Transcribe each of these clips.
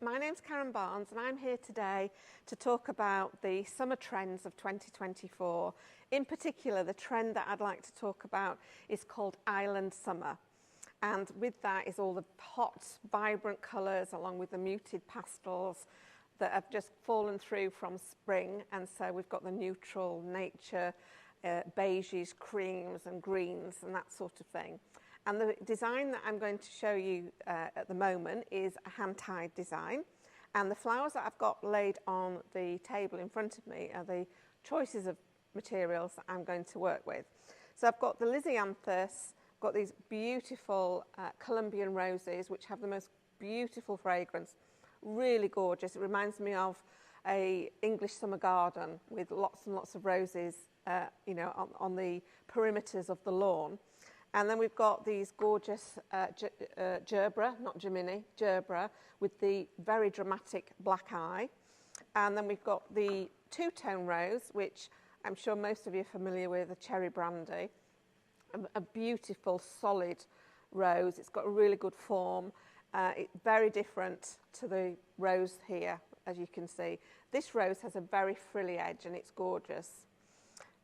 my name's Karen Barnes and I'm here today to talk about the summer trends of 2024. In particular, the trend that I'd like to talk about is called Island Summer. And with that is all the hot, vibrant colours along with the muted pastels that have just fallen through from spring. And so we've got the neutral nature, beiges, creams and greens and that sort of thing. And the design that I'm going to show you at the moment is a hand-tied design. And the flowers that I've got laid on the table in front of me are the choices of materials that I'm going to work with. So I've got the Lisianthus, got these beautiful Colombian roses, which have the most beautiful fragrance, really gorgeous. It reminds me of an English summer garden with lots and lots of roses, on the perimeters of the lawn. And then we've got these gorgeous gerbera, not Gemini, gerbera, with the very dramatic black eye. And then we've got the two-tone rose, which I'm sure most of you are familiar with, a cherry brandy. A beautiful, solid rose. It's got a really good form. It's very different to the rose here, as you can see. This rose has a very frilly edge and it's gorgeous.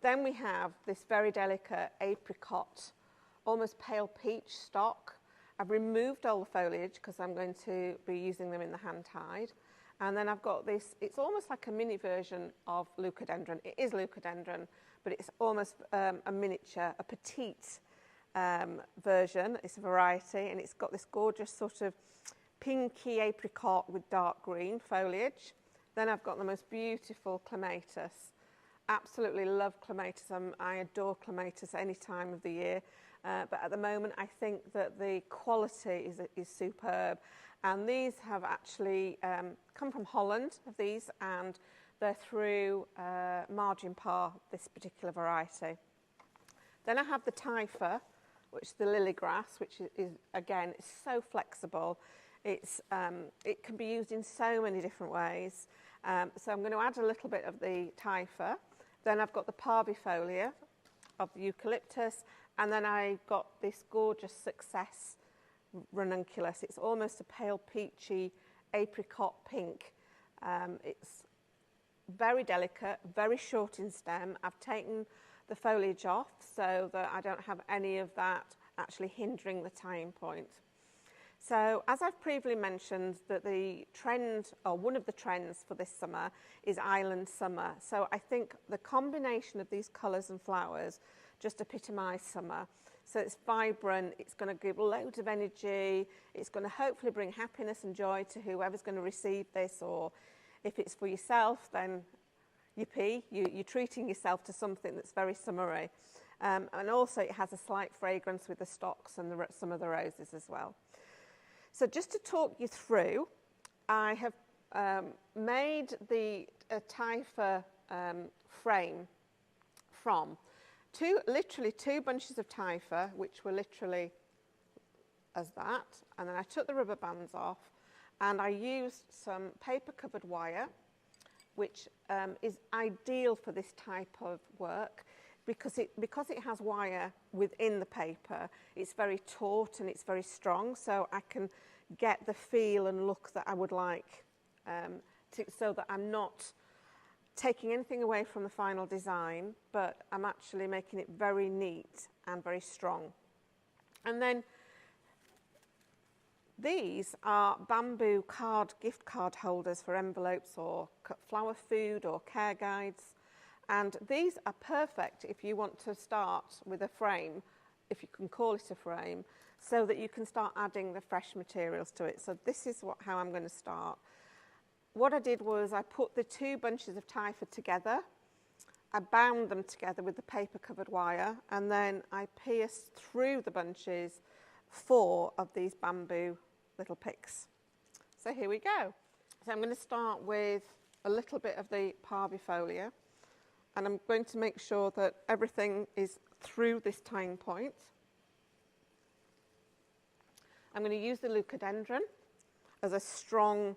Then we have this very delicate apricot, almost pale peach stock. I've removed all the foliage because I'm going to be using them in the hand-tied. And then I've got this, it's almost like a mini version of leucadendron. It is leucadendron, but it's almost a miniature, a petite version. It's a variety, and it's got this gorgeous sort of pinky apricot with dark green foliage. Then I've got the most beautiful clematis. Absolutely love clematis. I adore clematis any time of the year. But at the moment, I think that the quality is superb. And these have actually come from Holland, of these, and they're through Margin Par, this particular variety. Then I have the Typha, which is the lily grass, which is again, it's so flexible. It can be used in so many different ways. So I'm going to add a little bit of the Typha. Then I've got the parvifolia of the eucalyptus. And then I've got this gorgeous Success ranunculus. It's almost a pale peachy apricot pink. It's very delicate, very short in stem. I've taken the foliage off so that I don't have any of that actually hindering the tying point. So as I've previously mentioned, that the trend, or one of the trends for this summer, is Island Summer. So I think the combination of these colours and flowers just epitomise summer. So it's vibrant, it's going to give loads of energy, it's going to hopefully bring happiness and joy to whoever's going to receive this, or if it's for yourself, then yippee, you're treating yourself to something that's very summery. And also it has a slight fragrance with the stocks and some of the roses as well. So just to talk you through, I have made the Typha frame from literally two bunches of Typha, which were literally as that, and then I took the rubber bands off and I used some paper covered wire, which is ideal for this type of work because it has wire within the paper. It's very taut and it's very strong, so I can get the feel and look that I would like so that I'm not taking anything away from the final design, but I'm actually making it very neat and very strong. And then these are bamboo gift card holders for envelopes or flower food or care guides. And these are perfect if you want to start with a frame, if you can call it a frame, so that you can start adding the fresh materials to it. So this is how I'm going to start. What I did was I put the two bunches of Typha together, I bound them together with the paper covered wire, and then I pierced through the bunches 4 of these bamboo little picks. So here we go. So I'm going to start with a little bit of the parvifolia, and I'm going to make sure that everything is through this tying point. I'm going to use the leucadendron as a strong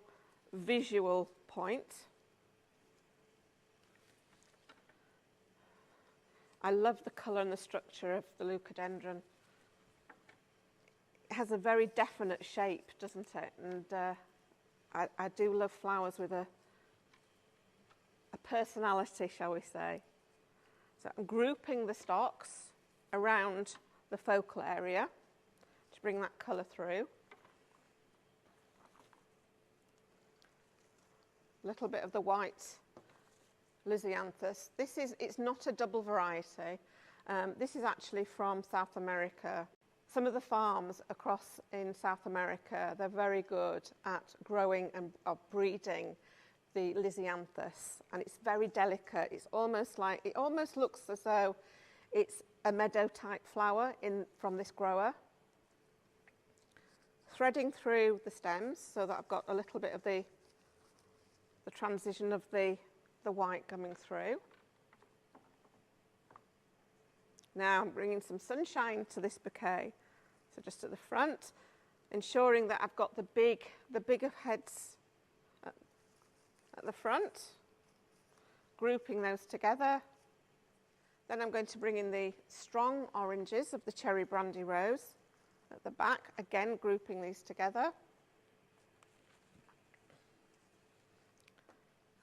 visual point. I love the colour and the structure of the leucadendron. It has a very definite shape, doesn't it? And I do love flowers with a personality, shall we say. So I'm grouping the stalks around the focal area to bring that colour through. A little bit of the white Lysianthus. It's not a double variety. This is actually from South America. Some of the farms across in South America, they're very good at growing and breeding the Lysianthus, and it's very delicate. It almost looks as though it's a meadow type flower from this grower. Threading through the stems so that I've got a little bit of the transition of the white coming through. Now I'm bringing some sunshine to this bouquet, so just at the front, ensuring that I've got the bigger heads at the front, grouping those together. Then I'm going to bring in the strong oranges of the cherry brandy rose at the back, again grouping these together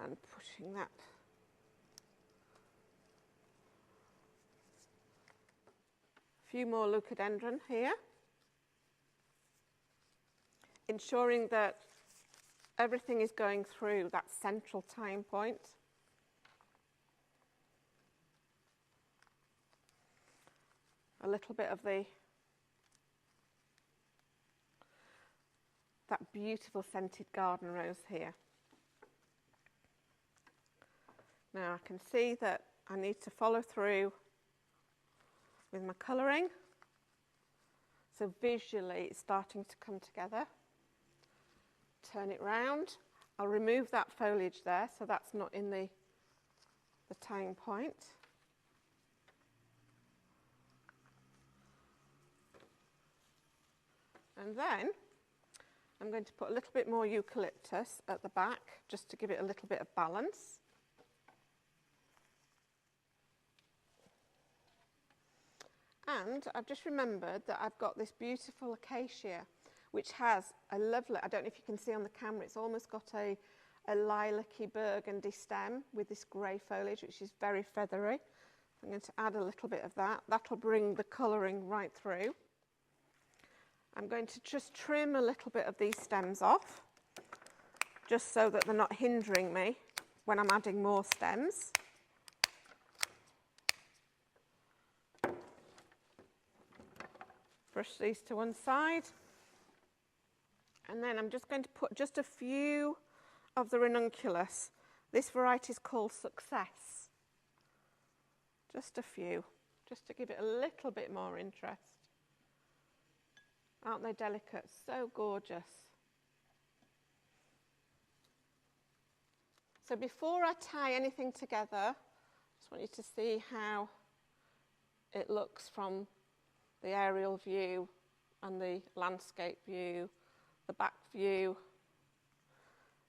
and pushing that. A few more leucadendron here, ensuring that everything is going through that central tying point. A little bit of that beautiful scented garden rose here. Now I can see that I need to follow through with my colouring. So visually it's starting to come together. Turn it round. I'll remove that foliage there, so that's not in the tying point. And then I'm going to put a little bit more eucalyptus at the back, just to give it a little bit of balance. And I've just remembered that I've got this beautiful acacia, which has a lovely, I don't know if you can see on the camera, it's almost got a lilac-y burgundy stem with this grey foliage, which is very feathery. I'm going to add a little bit of that. That'll bring the colouring right through. I'm going to just trim a little bit of these stems off, just so that they're not hindering me when I'm adding more stems. Brush these to one side. And then I'm just going to put just a few of the ranunculus. This variety is called Success. Just a few, just to give it a little bit more interest. Aren't they delicate? So gorgeous. So before I tie anything together, I just want you to see how it looks from the aerial view and the landscape view, the back view.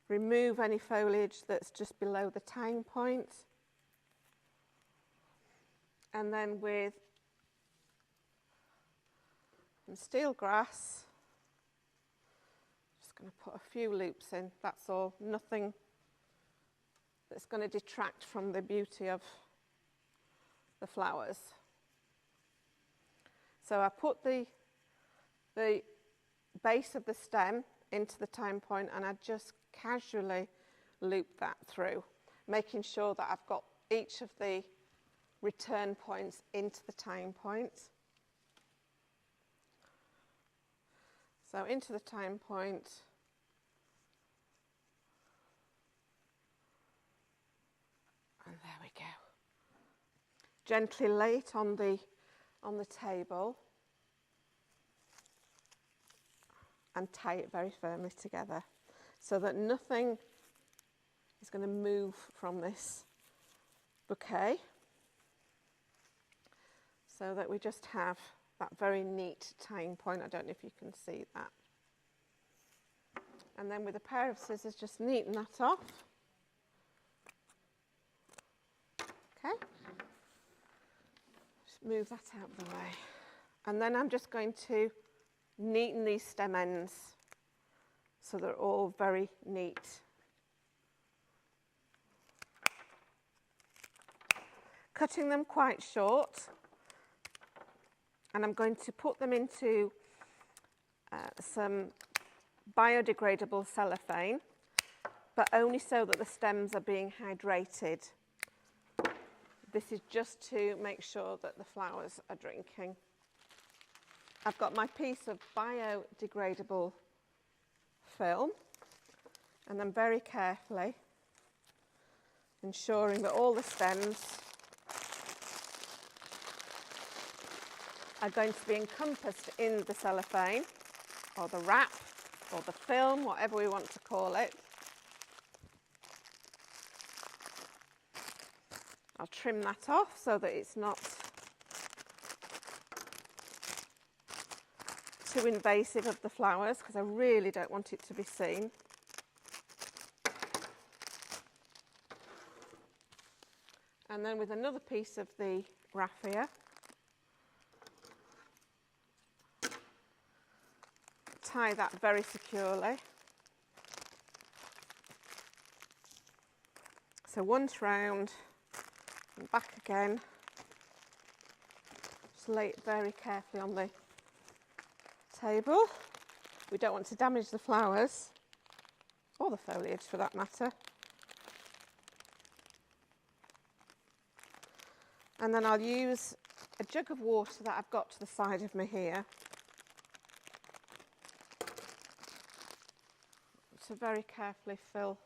Remove any foliage that's just below the tying point. And then with some steel grass, just going to put a few loops in, that's all, nothing that's going to detract from the beauty of the flowers. So I put the base of the stem into the tying point, and I just casually loop that through, making sure that I've got each of the return points into the tying point. So into the tying point, and there we go. Gently lay it on the table and tie it very firmly together so that nothing is going to move from this bouquet, so that we just have that very neat tying point. I don't know if you can see that. And then with a pair of scissors, just neaten that off. Okay. Just move that out of the way. And then I'm just going to neaten these stem ends so they're all very neat. Cutting them quite short, and I'm going to put them into some biodegradable cellophane, but only so that the stems are being hydrated. This is just to make sure that the flowers are drinking. I've got my piece of biodegradable film, and I'm very carefully ensuring that all the stems are going to be encompassed in the cellophane, or the wrap, or the film, whatever we want to call it. I'll trim that off so that it's not too invasive of the flowers, because I really don't want it to be seen. And then with another piece of the raffia, tie that very securely. So once round and back again. Just lay it very carefully on the table. We don't want to damage the flowers, or the foliage for that matter. And then I'll use a jug of water that I've got to the side of me here to very carefully fill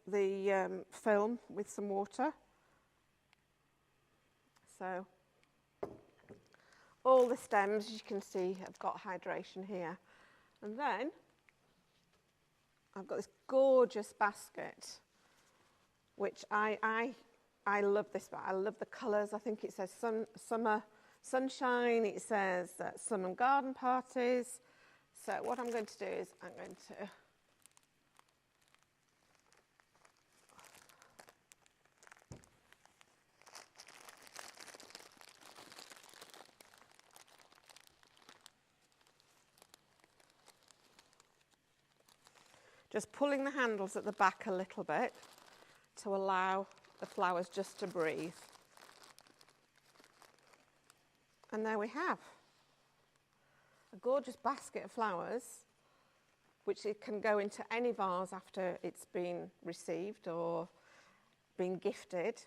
the film with some water. So all the stems, as you can see, have got hydration here. And then I've got this gorgeous basket, which I love this, but I love the colours. I think it says summer sunshine, it says summer garden parties. So what I'm going to do is I'm going to just pulling the handles at the back a little bit to allow the flowers just to breathe. And there we have a gorgeous basket of flowers, which it can go into any vase after it's been received or been gifted,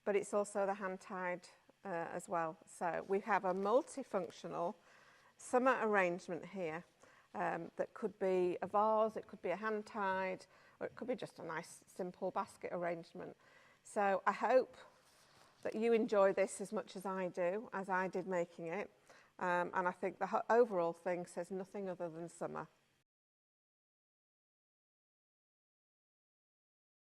but it's also the hand-tied as well. So we have a multifunctional summer arrangement here. That could be a vase, it could be a hand-tied, or it could be just a nice simple basket arrangement. So I hope that you enjoy this as much as I did making it. And I think the overall thing says nothing other than summer.